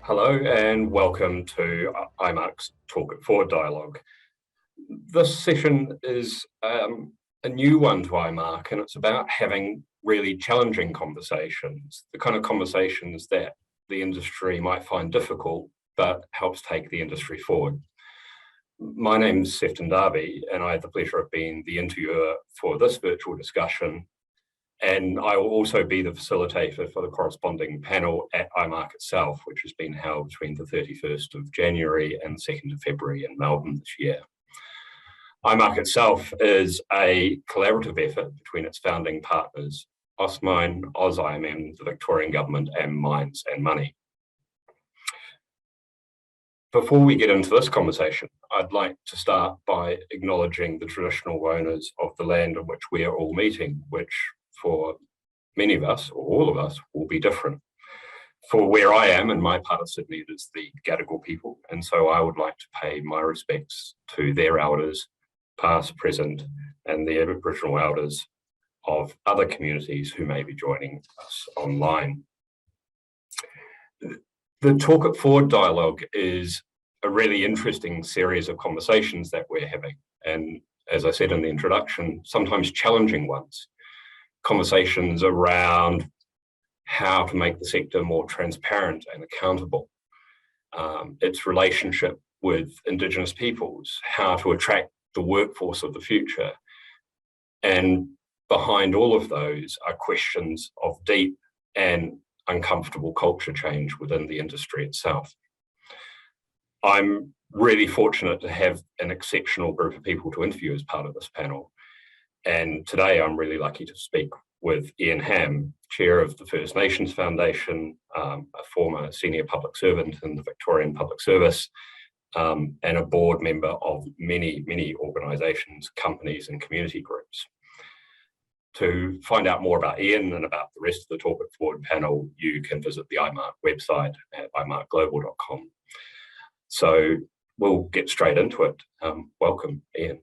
Hello and welcome to IMARC's Talk It Forward dialogue. This session is a new one to IMARC, and it's about having really challenging conversations, the kind of conversations that the industry might find difficult but helps take the industry forward. My name's Sefton Darby, and I have the pleasure of being the interviewer for this virtual discussion. And I will also be the facilitator for the corresponding panel at IMARC itself, which has been held between the 31st of January and 2nd of February in Melbourne this year. IMARC itself is a collaborative effort between its founding partners, AusMine, AusIMM, the Victorian Government, and Minds and Money. Before we get into this conversation, I'd like to start by acknowledging the traditional owners of the land on which we are all meeting, which for many of us, or all of us, will be different. For where I am, in my part of Sydney, it is the Gadigal people, and so I would like to pay my respects to their elders, past, present, and the Aboriginal elders of other communities who may be joining us online. The Talk It Forward dialogue is a really interesting series of conversations that we're having, and as I said in the introduction, sometimes challenging ones. Conversations around how to make the sector more transparent and accountable, its relationship with Indigenous peoples, how to attract the workforce of the future. And behind all of those are questions of deep and uncomfortable culture change within the industry itself. I'm really fortunate to have an exceptional group of people to interview as part of this panel. And today I'm really lucky to speak with Ian Hamm, Chair of the First Nations Foundation, a former senior public servant in the Victorian Public Service, and a board member of many organisations, companies and community groups. To find out more about Ian and about the rest of the Talk It Forward panel, you can visit the IMARC website at imarcglobal.com. So we'll get straight into it. Welcome, Ian.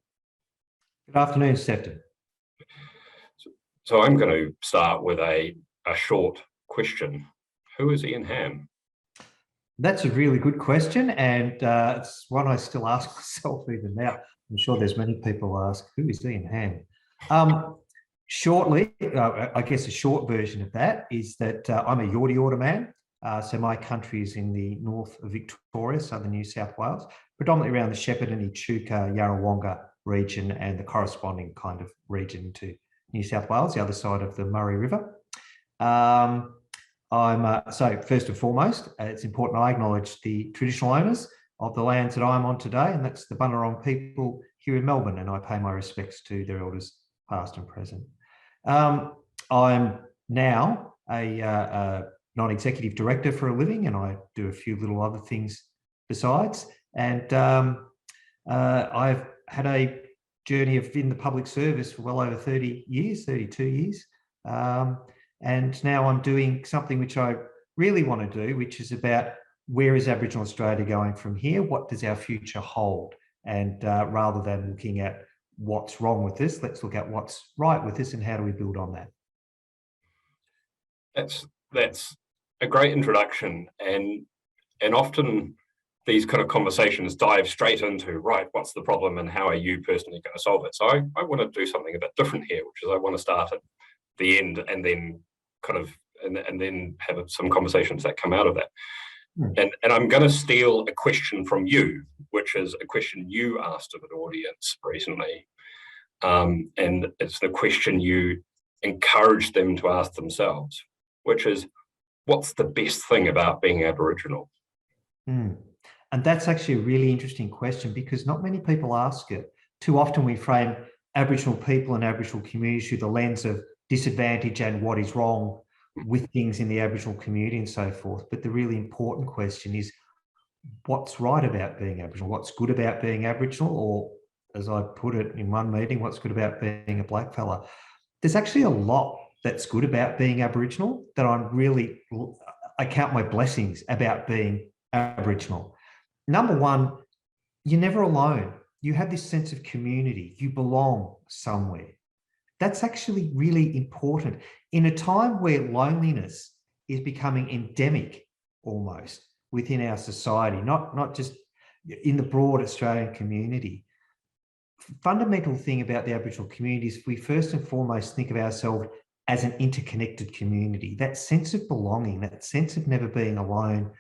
Good afternoon, Sefton. So I'm going to start with a short question. Who is Ian Hamm? That's a really good question, and it's one I still ask myself even now. I'm sure there's many people ask, who is Ian Hamm? Shortly, I guess a short version of that is that I'm a Yorta Yorta man. So my country is in the north of Victoria, southern New South Wales, predominantly around the Shepparton, Echuca, Yarrawonga region and the corresponding kind of region to New South Wales, the other side of the Murray River. So first and foremost, it's important I acknowledge the traditional owners of the lands that I'm on today, and that's the Bunurong people here in Melbourne, and I pay my respects to their elders past and present. I'm now a non-executive director for a living, and I do a few little other things besides. And I've had a journey of in the public service for well over 30 years, 32 years. And now I'm doing something which I really want to do, which is about where is Aboriginal Australia going from here? What does our future hold? And rather than looking at what's wrong with this, let's look at what's right with this and how do we build on that? That's a great introduction, and often these kind of conversations dive straight into, right, what's the problem and how are you personally going to solve it? So I want to do something a bit different here, which is I want to start at the end and then kind of, and then have some conversations that come out of that. And I'm going to steal a question from you, which is a question you asked of an audience recently. And it's the question you encouraged them to ask themselves, which is, what's the best thing about being Aboriginal? And that's actually a really interesting question because not many people ask it. Too often we frame Aboriginal people and Aboriginal communities through the lens of disadvantage and what is wrong with things in the Aboriginal community and so forth. But the really important question is, what's right about being Aboriginal? What's good about being Aboriginal? Or as I put it in one meeting, what's good about being a black fella? There's actually a lot that's good about being Aboriginal that I count my blessings about being Aboriginal. Number one, you're never alone. You have this sense of community. You belong somewhere. That's actually really important. In a time where loneliness is becoming endemic almost, within our society, not just in the broad Australian community. Fundamental thing about the Aboriginal community is we first and foremost think of ourselves as an interconnected community. That sense of belonging, that sense of never being alone,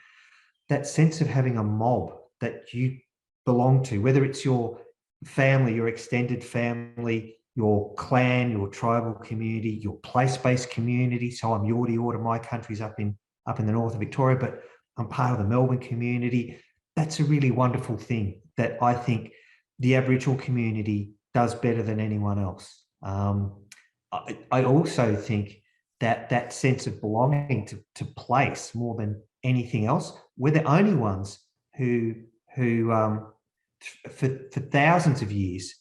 that sense of having a mob that you belong to, whether it's your family, your extended family, your clan, your tribal community, your place-based community. So I'm Yorta Yorta, my country's up in the north of Victoria, but I'm part of the Melbourne community. That's a really wonderful thing that I think the Aboriginal community does better than anyone else. I also think that that sense of belonging to place more than anything else, we're the only ones who for thousands of years,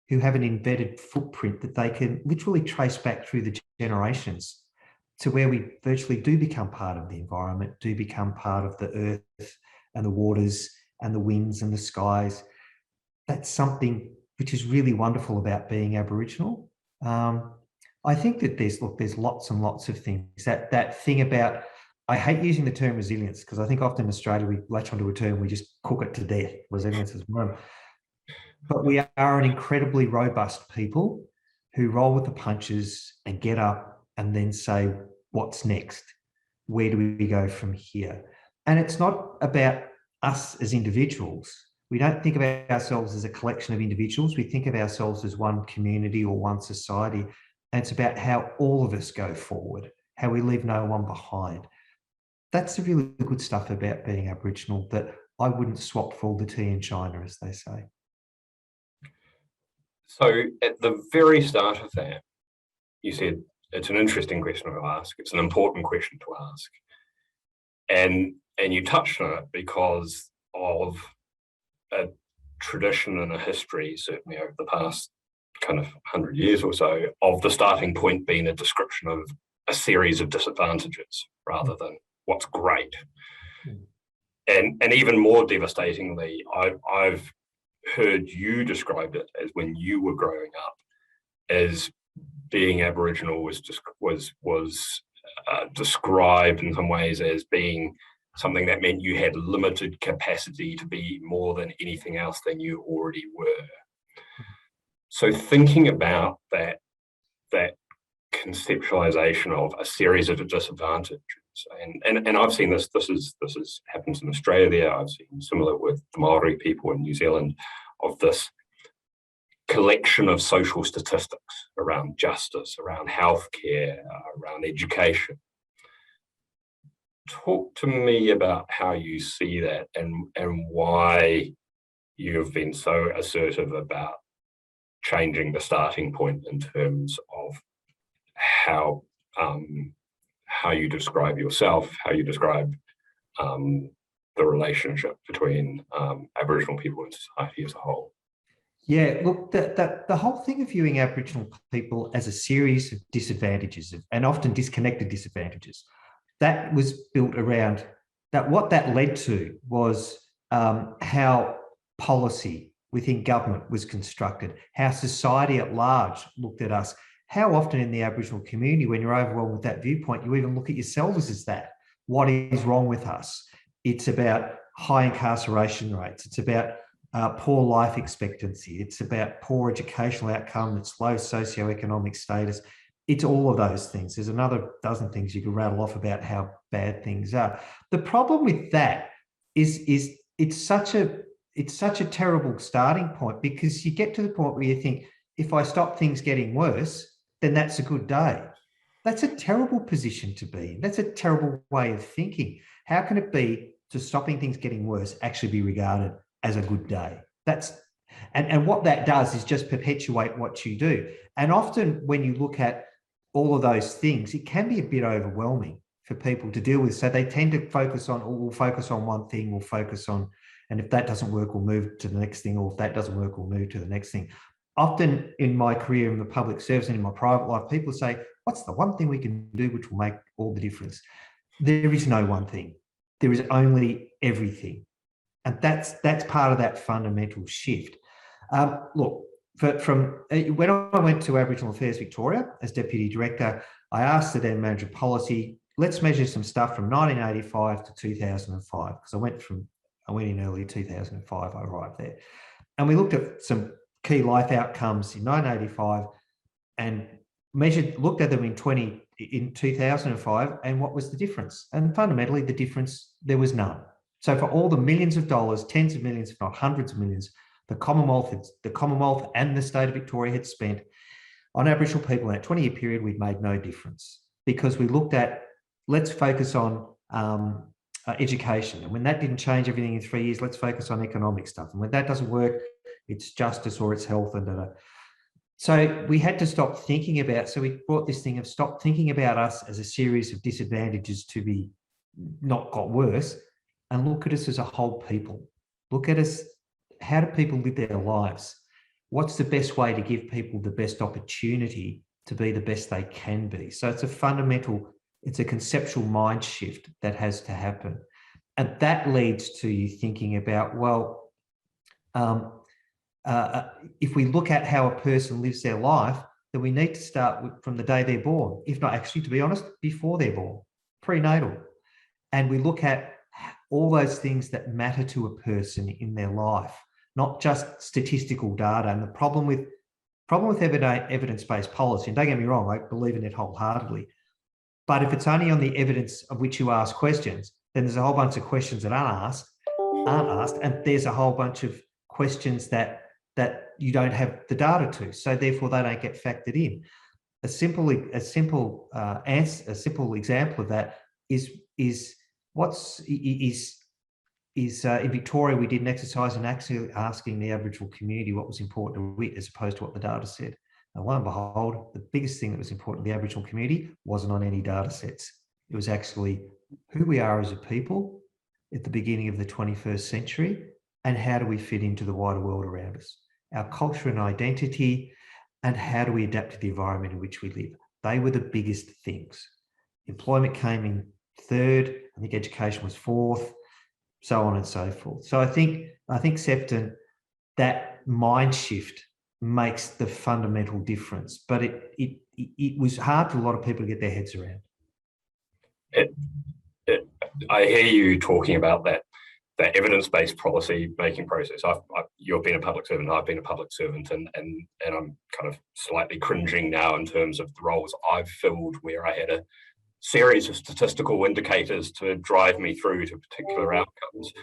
who have an embedded footprint that they can literally trace back through the generations to where we virtually do become part of the environment, do become part of the earth and the waters and the winds and the skies. That's something which is really wonderful about being Aboriginal. I think that there's lots and lots of things. That thing about, I hate using the term resilience because I think often in Australia we latch onto a term, we just cook it to death. Resilience is one. But we are an incredibly robust people who roll with the punches and get up and then say, what's next? Where do we go from here? And it's not about us as individuals. We don't think of ourselves as a collection of individuals. We think of ourselves as one community or one society. And it's about how all of us go forward, how we leave no one behind. That's the really good stuff about being Aboriginal that I wouldn't swap for all the tea in China, as they say. So at the very start of that, you said it's an interesting question to ask. It's an important question to ask. And you touched on it because of a tradition and a history, certainly over the past kind of 100 years or so, of the starting point being a description of a series of disadvantages rather than what's great. And even more devastatingly, I've heard you describe it as when you were growing up as being Aboriginal was described in some ways as being something that meant you had limited capacity to be more than anything else than you already were. So thinking about that conceptualization of a series of disadvantages, and I've seen this happens in Australia, I've seen similar with the Maori people in New Zealand, of this collection of social statistics around justice, around healthcare, around education. Talk to me about how you see that and why you've been so assertive about changing the starting point in terms of how you describe yourself, how you describe the relationship between Aboriginal people and society as a whole. Yeah, look, the whole thing of viewing Aboriginal people as a series of disadvantages and often disconnected disadvantages, that was built around that. What that led to was how policy within government was constructed, how society at large looked at us. How often in the Aboriginal community, when you're overwhelmed with that viewpoint, you even look at yourselves as that. What is wrong with us? It's about high incarceration rates. It's about poor life expectancy. It's about poor educational outcome. It's low socioeconomic status. It's all of those things. There's another dozen things you could rattle off about how bad things are. The problem with that is it's such a terrible starting point, because you get to the point where you think, if I stop things getting worse, then that's a good day. That's a terrible position to be in. That's a terrible way of thinking. How can it be to stopping things getting worse actually be regarded as a good day? And what that does is just perpetuate what you do. And often when you look at all of those things, it can be a bit overwhelming for people to deal with. So they tend to focus on, we'll focus on one thing, we'll focus on, and if that doesn't work, we'll move to the next thing, or if that doesn't work, we'll move to the next thing. Often in my career in the public service and in my private life, people say, what's the one thing we can do which will make all the difference? There is no one thing. There is only everything. And that's part of that fundamental shift. Look, from when I went to Aboriginal Affairs Victoria as Deputy Director, I asked the then Manager of Policy, let's measure some stuff from 1985 to 2005, because I went in early 2005, I arrived there. And we looked at some key life outcomes in 1985 and looked at them in 2005, and what was the difference? And fundamentally, the difference, there was none. So for all the millions of dollars, tens of millions, if not hundreds of millions, the Commonwealth and the state of Victoria had spent on Aboriginal people in that 20-year period, we'd made no difference, because we looked at, let's focus on education. And when that didn't change everything in 3 years, let's focus on economic stuff. And when that doesn't work, it's justice or it's health. So we had to stop thinking about, so we brought this thing of stop thinking about us as a series of disadvantages to be not got worse, and look at us as a whole people. Look at us, how do people live their lives? What's the best way to give people the best opportunity to be the best they can be? So it's a conceptual mind shift that has to happen. And that leads to you thinking about, well, if we look at how a person lives their life, then we need to start from the day they're born, if not actually, to be honest, before they're born, prenatal. And we look at all those things that matter to a person in their life, not just statistical data. And the problem with evidence-based policy, and don't get me wrong, I believe in it wholeheartedly, but if it's only on the evidence of which you ask questions, then there's a whole bunch of questions that aren't asked, and there's a whole bunch of questions that you don't have the data to, so therefore they don't get factored in. A simple example of that is in Victoria, we did an exercise in actually asking the Aboriginal community what was important to it as opposed to what the data said. And lo and behold, the biggest thing that was important to the Aboriginal community wasn't on any data sets. It was actually who we are as a people at the beginning of the 21st century, and how do we fit into the wider world around us? Our culture and identity, and how do we adapt to the environment in which we live? They were the biggest things. Employment came in third, I think education was fourth, so on and so forth. So I think Sefton, that mind shift makes the fundamental difference, but it was hard for a lot of people to get their heads around. I hear you talking about that evidence-based policy making process. You've been a public servant, I've been a public servant, and I'm kind of slightly cringing now in terms of the roles I've filled where I had a series of statistical indicators to drive me through to particular outcomes.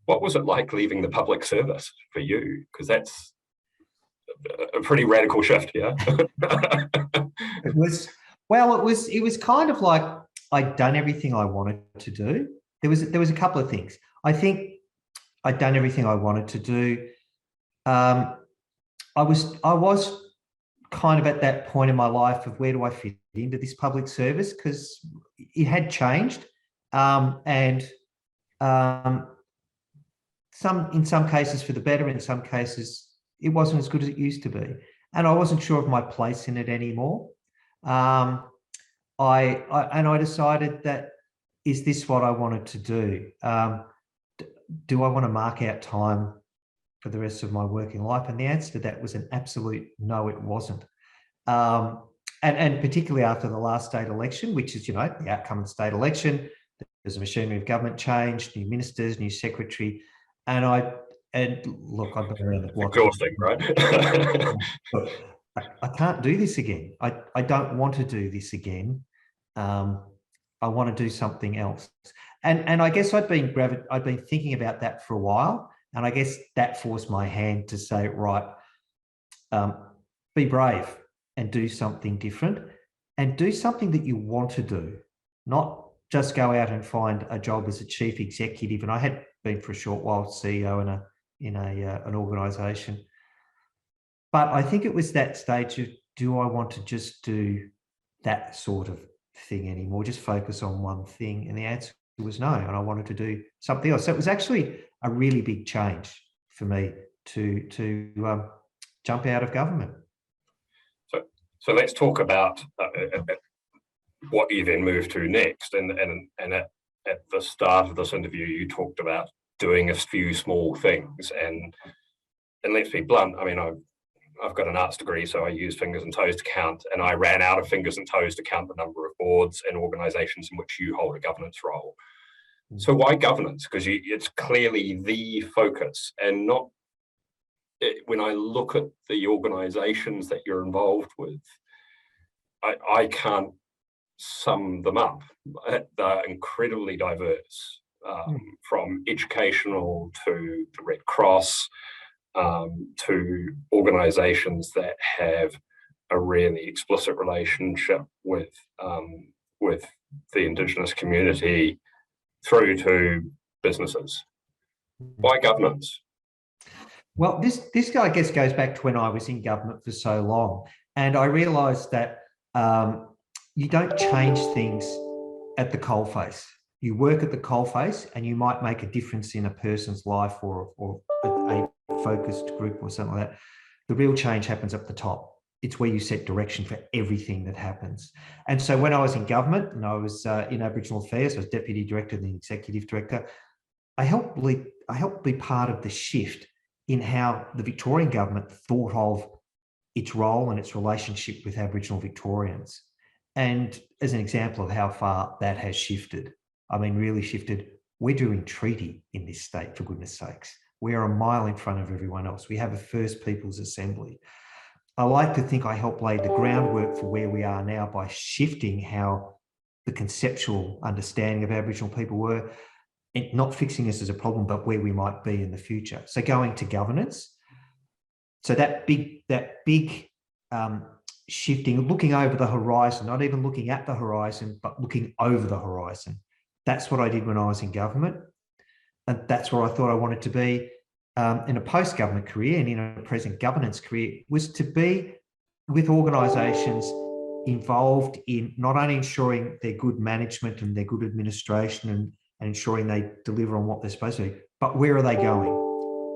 What was it like leaving the public service for you? Because that's a pretty radical shift, yeah? It was kind of like I'd done everything I wanted to do. There was a couple of things. I think I'd done everything I wanted to do. I was kind of at that point in my life of where do I fit into this public service, because it had changed, in some cases for the better, in some cases it wasn't as good as it used to be, and I wasn't sure of my place in it anymore. I decided that, is this what I wanted to do? Do I want to mark out time for the rest of my working life? And the answer to that was an absolute no, it wasn't. And particularly after the last state election, which is, the outcome of the state election, there's a machinery of government change, new ministers, new secretary, and look, I've been around the block. Exhausting, right? I can't do this again. I don't want to do this again. I want to do something else. And I guess I'd been thinking about that for a while, and I guess that forced my hand to say, right, be brave and do something different, and do something that you want to do, not just go out and find a job as a chief executive. And I had been for a short while CEO in an organisation, but I think it was that stage of, do I want to just do that sort of thing anymore, just focus on one thing? And the answer was no, and I wanted to do something else. So it was actually a really big change for me to jump out of government. So let's talk about what you then moved to next. And at the start of this interview, you talked about doing a few small things. And let's be blunt, I mean, I've got an arts degree, so I use fingers and toes to count, and I ran out of fingers and toes to count the number of boards and organisations in which you hold a governance role. So why governance? Because it's clearly the focus, and not when I look at the organisations that you're involved with, I can't sum them up. They're incredibly diverse, from educational to the Red Cross, to organisations that have a really explicit relationship with the Indigenous community, through to businesses. Why governance? Well, this I guess goes back to when I was in government for so long, and I realised that you don't change things at the coalface. You work at the coalface, and you might make a difference in a person's life or a focused group or something like that. The real change happens up the top. It's where you set direction for everything that happens. And so when I was in government and I was in Aboriginal Affairs, I was Deputy Director and then Executive Director, I helped be part of the shift in how the Victorian Government thought of its role and its relationship with Aboriginal Victorians. And as an example of how far that has shifted, I mean, really shifted, we're doing treaty in this state, for goodness sakes. We are a mile in front of everyone else. We have a First Peoples Assembly. I like to think I helped lay the groundwork for where we are now by shifting how the conceptual understanding of Aboriginal people were, and not fixing us as a problem, but where we might be in the future. So going to governance, so that big shifting, looking over the horizon, not even looking at the horizon, but looking over the horizon. That's what I did when I was in government. And that's where I thought I wanted to be in a post-government career and in a present governance career, was to be with organisations involved in not only ensuring their good management and their good administration and ensuring they deliver on what they're supposed to do, but where are they going?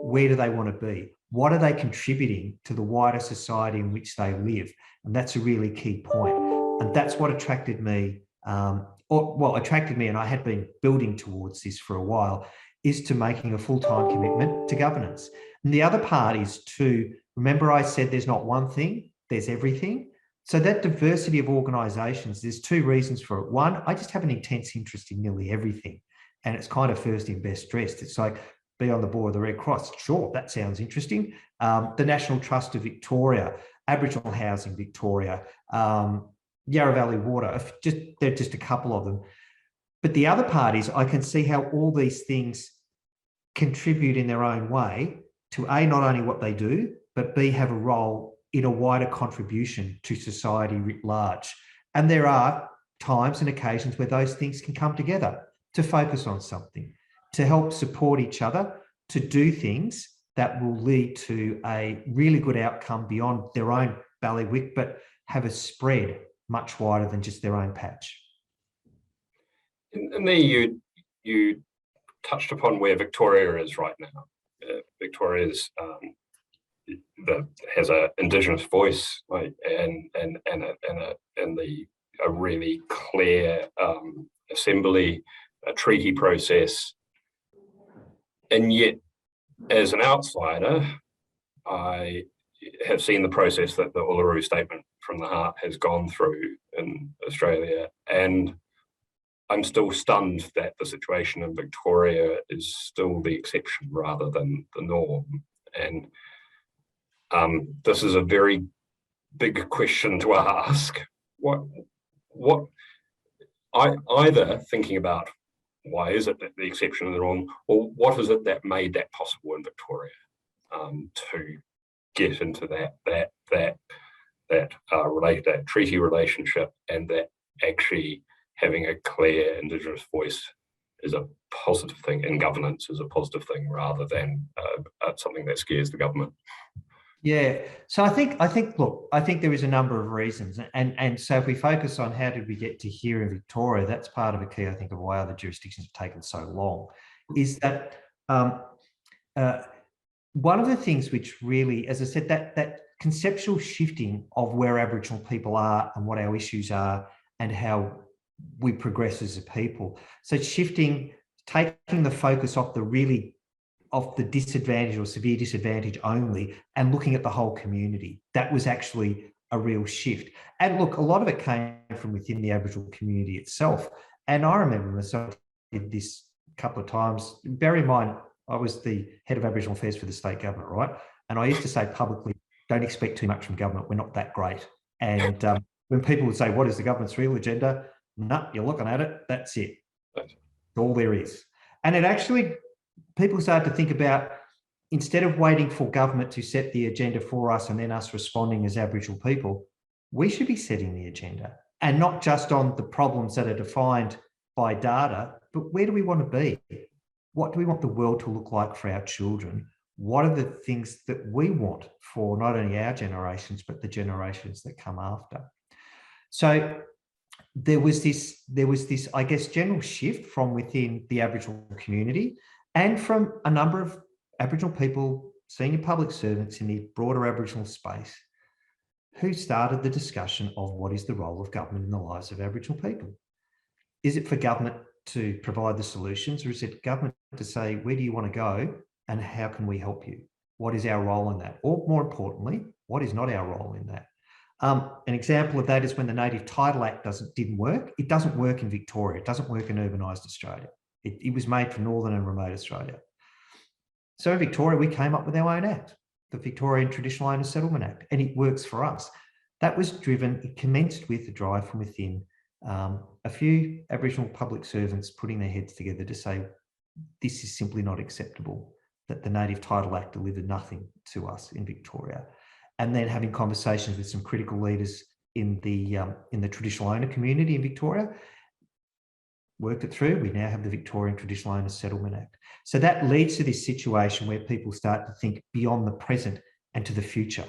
Where do they want to be? What are they contributing to the wider society in which they live? And that's a really key point. And that's what attracted me, attracted me, and I had been building towards this for a while, is to making a full-time commitment to governance. And the other part is to, remember I said there's not one thing, there's everything. So that diversity of organisations, there's two reasons for it. One, I just have an intense interest in nearly everything. And it's kind of first in best dressed. It's like, be on the board of the Red Cross. Sure, that sounds interesting. The National Trust of Victoria, Aboriginal Housing Victoria, Yarra Valley Water, they're just a couple of them. But the other part is I can see how all these things contribute in their own way to A, not only what they do, but B, have a role in a wider contribution to society writ large. And there are times and occasions where those things can come together to focus on something, to help support each other, to do things that will lead to a really good outcome beyond their own bailiwick, but have a spread much wider than just their own patch. And there you touched upon where Victoria is right now. Victoria's has an Indigenous voice, right, and a really clear assembly, a treaty process. And yet, as an outsider, I have seen the process that the Uluru Statement from the Heart has gone through in Australia, and I'm still stunned that the situation in Victoria is still the exception rather than the norm. And this is a very big question to ask. Either thinking about why is it that the exception is wrong, or what is it that made that possible in Victoria to get into that treaty relationship, and that actually having a clear Indigenous voice is a positive thing, and governance is a positive thing rather than something that scares the government. Yeah, so I think there is a number of reasons, and so if we focus on how did we get to here in Victoria, that's part of the key, I think, of why other jurisdictions have taken so long, is that one of the things which really, as I said, that conceptual shifting of where Aboriginal people are and what our issues are and how we progress as a people. So shifting, taking the focus off the really of the disadvantage or severe disadvantage only and looking at the whole community. That was actually a real shift. And look, a lot of it came from within the Aboriginal community itself. And I remember myself did this a couple of times. Bear in mind, I was the head of Aboriginal Affairs for the state government, right? And I used to say publicly, don't expect too much from government. We're not that great. And when people would say, what is the government's real agenda? No, you're looking at it. That's it. That's all there is. And it actually, people started to think about, instead of waiting for government to set the agenda for us and then us responding as Aboriginal people, we should be setting the agenda, and not just on the problems that are defined by data, but where do we want to be? What do we want the world to look like for our children? What are the things that we want for not only our generations, but the generations that come after? So there was this, I guess, general shift from within the Aboriginal community and from a number of Aboriginal people, senior public servants in the broader Aboriginal space, who started the discussion of what is the role of government in the lives of Aboriginal people. Is it for government to provide the solutions, or is it government to say, where do you want to go and how can we help you? What is our role in that? Or more importantly, what is not our role in that? An example of that is when the Native Title Act didn't work. It doesn't work in Victoria. It doesn't work in urbanised Australia. It was made for northern and remote Australia. So in Victoria, we came up with our own act, the Victorian Traditional Owner Settlement Act, and it works for us. That was driven, it commenced with a drive from within, a few Aboriginal public servants putting their heads together to say, this is simply not acceptable, that the Native Title Act delivered nothing to us in Victoria. And then having conversations with some critical leaders in the traditional owner community in Victoria, worked it through. We now have the Victorian Traditional Owner Settlement Act. So that leads to this situation where people start to think beyond the present and to the future.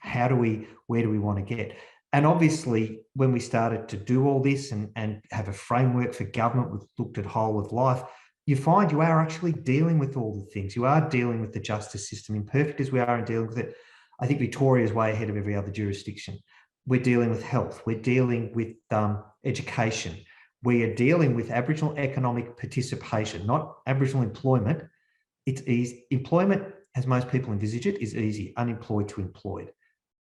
Where do we want to get? And obviously, when we started to do all this and have a framework for government, we've looked at whole of life, you find you are actually dealing with all the things. You are dealing with the justice system, imperfect as we are in dealing with it. I think Victoria is way ahead of every other jurisdiction. We're dealing with health. We're dealing with education. We are dealing with Aboriginal economic participation, not Aboriginal employment. It's easy. Employment, as most people envisage it, is easy. Unemployed to employed.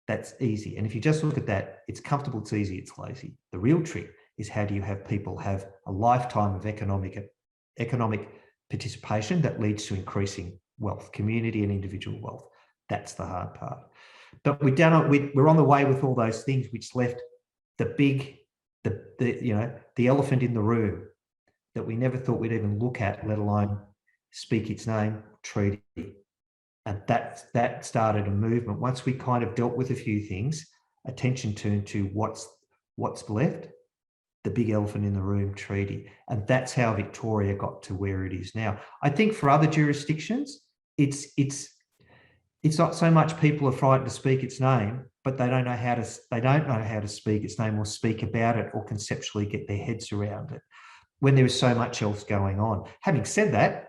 That's easy. And if you just look at that, it's comfortable, it's easy, it's lazy. The real trick is, how do you have people have a lifetime of economic participation that leads to increasing wealth, community and individual wealth. That's the hard part. But we're on the way with all those things, which left the elephant in the room that we never thought we'd even look at, let alone speak its name, treaty. And that started a movement. Once we kind of dealt with a few things, attention turned to what's left, the big elephant in the room, treaty. And that's how Victoria got to where it is now. I think for other jurisdictions, it's not so much people are frightened to speak its name, but they don't know how to speak its name or speak about it or conceptually get their heads around it when there is so much else going on. Having said that,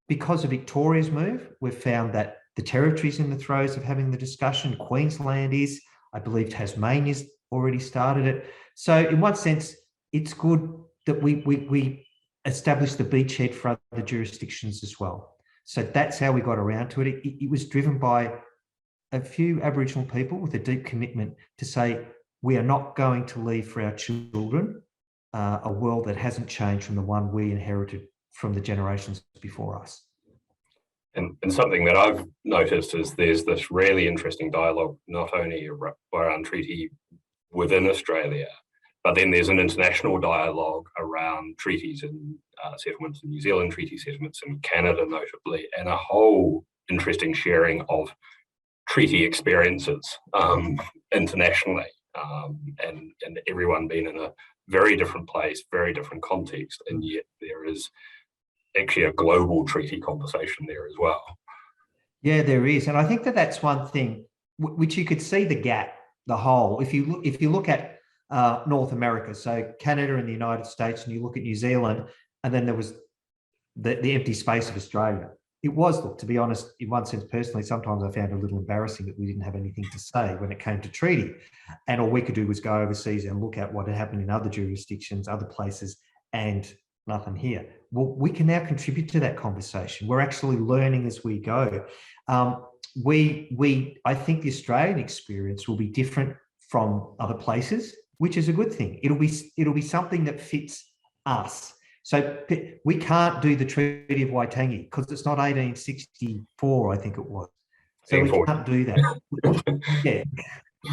because of Victoria's move, we've found that the territory's in the throes of having the discussion. Queensland is, I believe Tasmania's already started it. So in one sense, it's good that we establish the beachhead for other jurisdictions as well. So that's how we got around to it. It was driven by a few Aboriginal people with a deep commitment to say, we are not going to leave for our children a world that hasn't changed from the one we inherited from the generations before us. And something that I've noticed is there's this really interesting dialogue, not only around treaty within Australia, but then there's an international dialogue around treaties and settlements in New Zealand, treaty settlements in Canada notably, and a whole interesting sharing of treaty experiences internationally, and everyone being in a very different place, very different context, and yet there is actually a global treaty conversation there as well. Yeah, there is. And I think that's one thing which you could see the gap, the hole. If you look at North America, so Canada and the United States, and you look at New Zealand, and then there was the empty space of Australia. It was, look, to be honest, in one sense, personally, sometimes I found it a little embarrassing that we didn't have anything to say when it came to treaty. And all we could do was go overseas and look at what had happened in other jurisdictions, other places, and nothing here. Well, we can now contribute to that conversation. We're actually learning as we go. I think the Australian experience will be different from other places, which is a good thing. It'll be something that fits us. So we can't do the Treaty of Waitangi because it's not 1864, I think it was. So we can't do that. Yeah,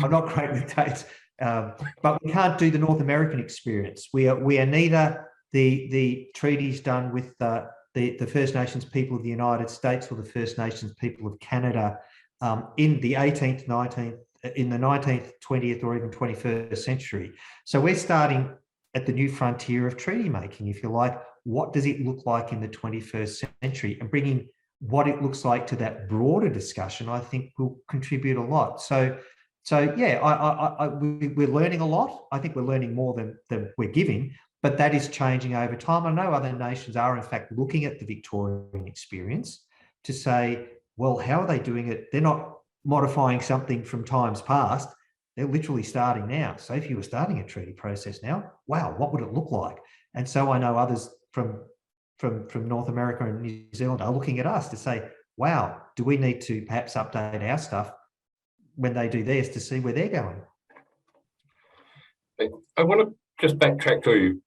I'm not great with dates, but we can't do the North American experience. We are neither the treaties done with the First Nations people of the United States or the First Nations people of Canada in the 18th, 19th, in the 19th, 20th, or even 21st century. So we're starting at the new frontier of treaty making, if you like. What does it look like in the 21st century? And bringing what it looks like to that broader discussion, I think will contribute a lot. So yeah, we're learning a lot. I think we're learning more than we're giving, but that is changing over time. I know other nations are in fact looking at the Victorian experience to say, well, how are they doing it? They're not modifying something from times past. They're literally starting now. So if you were starting a treaty process now, wow, what would it look like? And so I know others from North America and New Zealand are looking at us to say, wow, do we need to perhaps update our stuff when they do theirs to see where they're going? I want to just backtrack to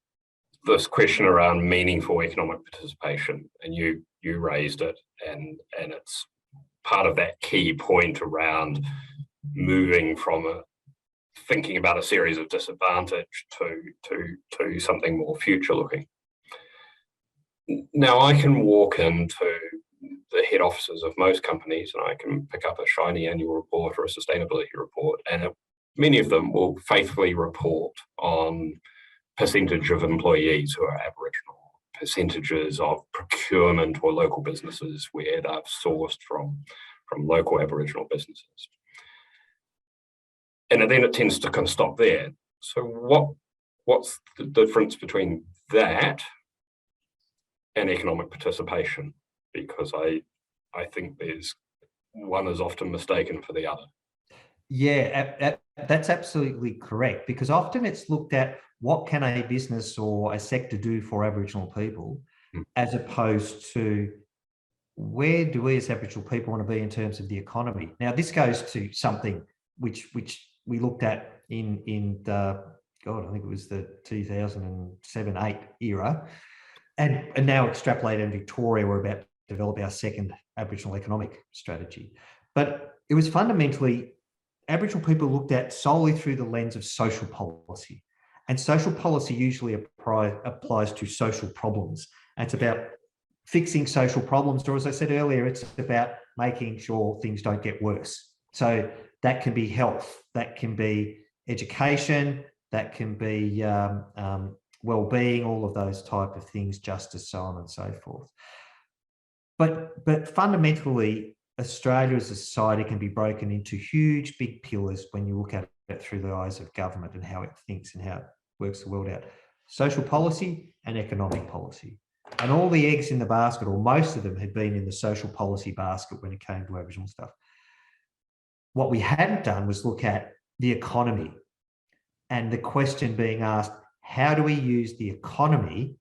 this question around meaningful economic participation, and you raised it, and it's part of that key point around moving from thinking about a series of disadvantage to something more future looking. Now I can walk into the head offices of most companies and I can pick up a shiny annual report or a sustainability report, and many of them will faithfully report on percentage of employees who are Aboriginal, percentages of procurement or local businesses where they've sourced from local Aboriginal businesses. And then it tends to kind of stop there. So what's the difference between that and economic participation? Because I think one is often mistaken for the other. Yeah, that's absolutely correct, because often it's looked at what can a business or a sector do for Aboriginal people, as opposed to where do we as Aboriginal people want to be in terms of the economy. Now, this goes to something which we looked at in I think it was the 2007-8 era, and now extrapolated in Victoria, we're about to develop our second Aboriginal economic strategy. But it was fundamentally Aboriginal people looked at solely through the lens of social policy. And social policy usually applies to social problems. And it's about fixing social problems, or as I said earlier, it's about making sure things don't get worse. So that can be health, that can be education, that can be well-being, all of those type of things, justice, so on and so forth. But fundamentally, Australia as a society can be broken into huge, big pillars when you look at it through the eyes of government and how it thinks and how it works the world out. Social policy and economic policy. And all the eggs in the basket, or most of them, had been in the social policy basket when it came to Aboriginal stuff. What we hadn't done was look at the economy, and the question being asked, how do we use the economy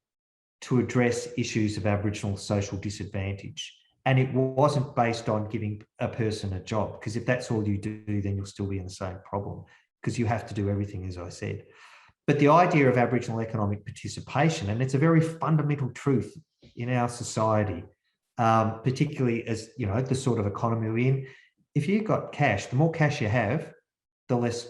to address issues of Aboriginal social disadvantage? And it wasn't based on giving a person a job, because if that's all you do, then you'll still be in the same problem, because you have to do everything, as I said. But the idea of Aboriginal economic participation, and it's a very fundamental truth in our society, particularly as, you know, the sort of economy we're in, if you've got cash, the more cash you have, the less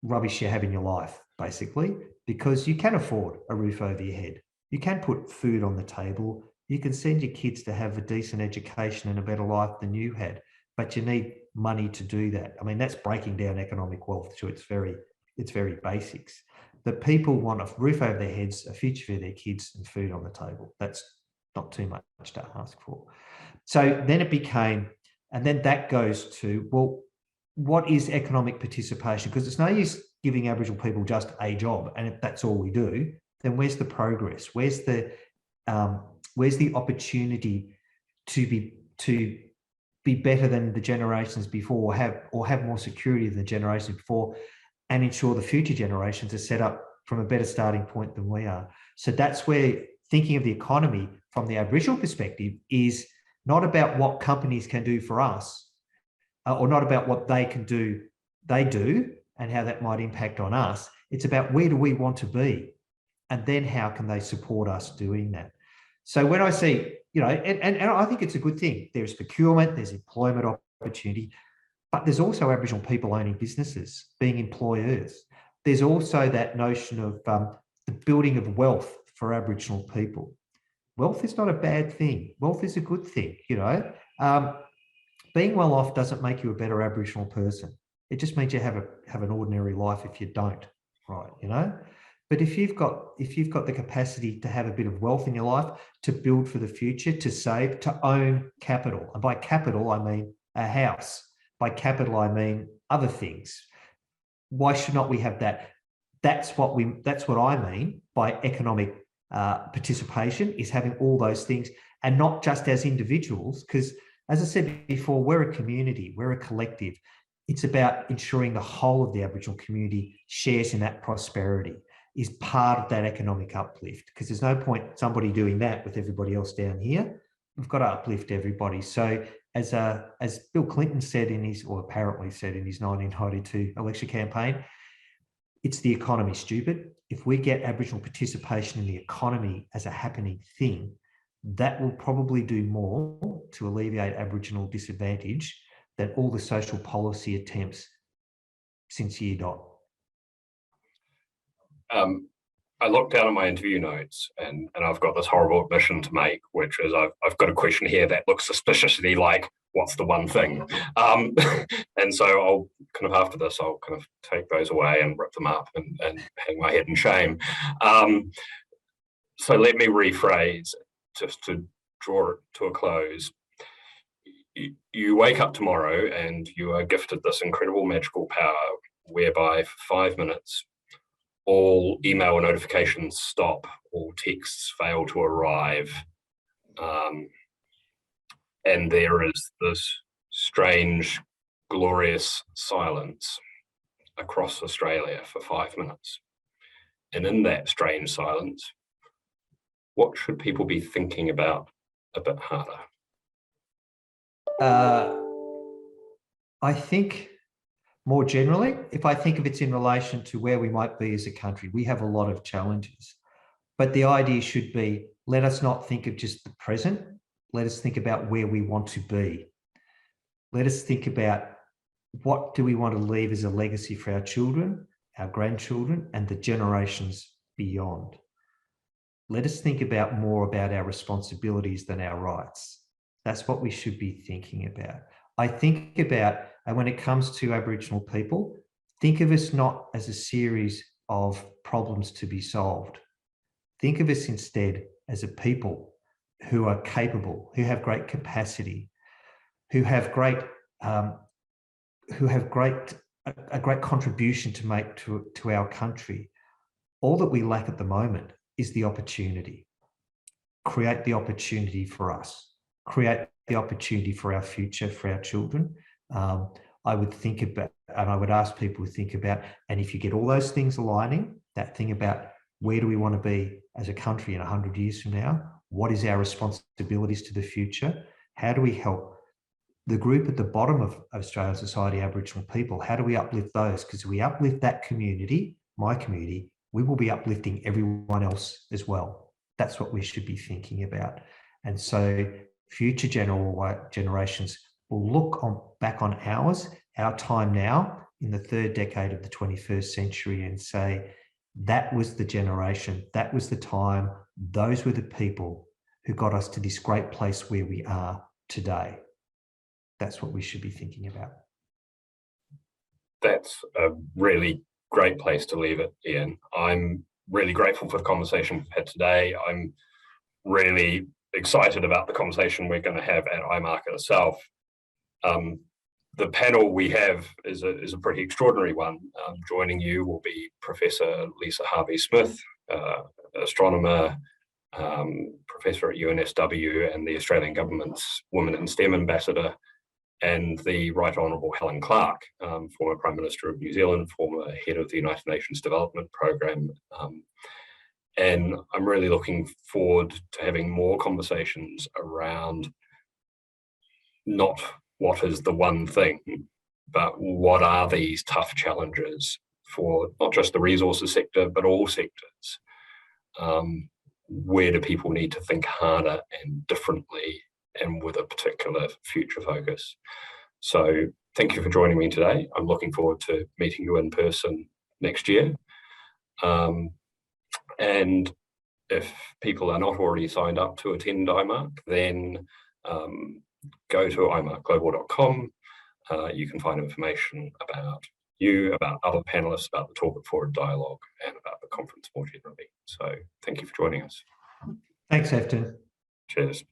rubbish you have in your life, basically, because you can afford a roof over your head. You can put food on the table. You can send your kids to have a decent education and a better life than you had, but you need money to do that. I mean, that's breaking down economic wealth to its very basics. The people want a roof over their heads, a future for their kids, and food on the table. That's not too much to ask for. So then it became, and then that goes to, well, what is economic participation? Because it's no use giving Aboriginal people just a job, and if that's all we do, then where's the progress? Where's the opportunity to be better than the generations before, or have more security than the generations before, and ensure the future generations are set up from a better starting point than we are? So that's where thinking of the economy from the Aboriginal perspective is not about what companies can do for us, or not about what they do, and how that might impact on us. It's about where do we want to be, and then how can they support us doing that. So when I see, and I think it's a good thing. There's procurement, there's employment opportunity, but there's also Aboriginal people owning businesses, being employers. There's also that notion of the building of wealth for Aboriginal people. Wealth is not a bad thing. Wealth is a good thing, being well off doesn't make you a better Aboriginal person. It just means you have an ordinary life if you don't, right? But if you've got the capacity to have a bit of wealth in your life, to build for the future, to save, to own capital, and by capital I mean a house. By capital I mean other things. Why should not we have that? That's what I mean by economic participation, is having all those things, and not just as individuals, because as I said before, we're a community, we're a collective. It's about ensuring the whole of the Aboriginal community shares in that prosperity, is part of that economic uplift, because there's no point somebody doing that with everybody else down here. We've got to uplift everybody. So as Bill Clinton said apparently said in his 1992 election campaign, it's the economy, stupid. If we get Aboriginal participation in the economy as a happening thing, that will probably do more to alleviate Aboriginal disadvantage than all the social policy attempts since year dot. I looked down at my interview notes and I've got this horrible admission to make, which is I've got a question here that looks suspiciously like, what's the one thing? And so I'll kind of, after this, I'll kind of take those away and rip them up and hang my head in shame. So let me rephrase, just to draw it to a close. You wake up tomorrow and you are gifted this incredible magical power whereby for 5 minutes, all email notifications stop, all texts fail to arrive, and there is this strange, glorious silence across Australia for 5 minutes. And in that strange silence, what should people be thinking about a bit harder? I think more generally, if I think of it's in relation to where we might be as a country, we have a lot of challenges. But the idea should be, let us not think of just the present. Let us think about where we want to be. Let us think about what do we want to leave as a legacy for our children, our grandchildren, and the generations beyond. Let us think about more about our responsibilities than our rights. That's what we should be thinking about. I think about, and when it comes to Aboriginal people, think of us not as a series of problems to be solved. Think of us instead as a people who are capable, who have great capacity, who have a great contribution to make to our country. All that we lack at the moment is the opportunity. Create the opportunity for us. Create the opportunity for our future, for our children. I would think about, and I would ask people to think about, and if you get all those things aligning, that thing about where do we want to be as a country in 100 years from now? What is our responsibilities to the future? How do we help the group at the bottom of Australian society, Aboriginal people? How do we uplift those? Because if we uplift that community, my community, we will be uplifting everyone else as well. That's what we should be thinking about. And so future generations will look back on our time now in the third decade of the 21st century and say, that was the generation, that was the time, those were the people who got us to this great place where we are today. That's what we should be thinking about. That's a really great place to leave it, Ian. I'm really grateful for the conversation we've had today. I'm really excited about the conversation we're going to have at iMarket itself. The panel we have is a pretty extraordinary one. Joining you will be Professor Lisa Harvey-Smith, astronomer, professor at UNSW and the Australian Government's Women in STEM Ambassador, and the Right Honourable Helen Clark, former Prime Minister of New Zealand, former head of the United Nations Development Programme. And I'm really looking forward to having more conversations around not what is the one thing, but what are these tough challenges for not just the resources sector, but all sectors. Where do people need to think harder and differently and with a particular future focus? So thank you for joining me today. I'm looking forward to meeting you in person next year. And if people are not already signed up to attend IMARC, then go to imarcglobal.com. You can find information about you, about other panelists, about the Talk It Forward dialogue, and about the conference more generally. So thank you for joining us. Thanks, Efton. Cheers.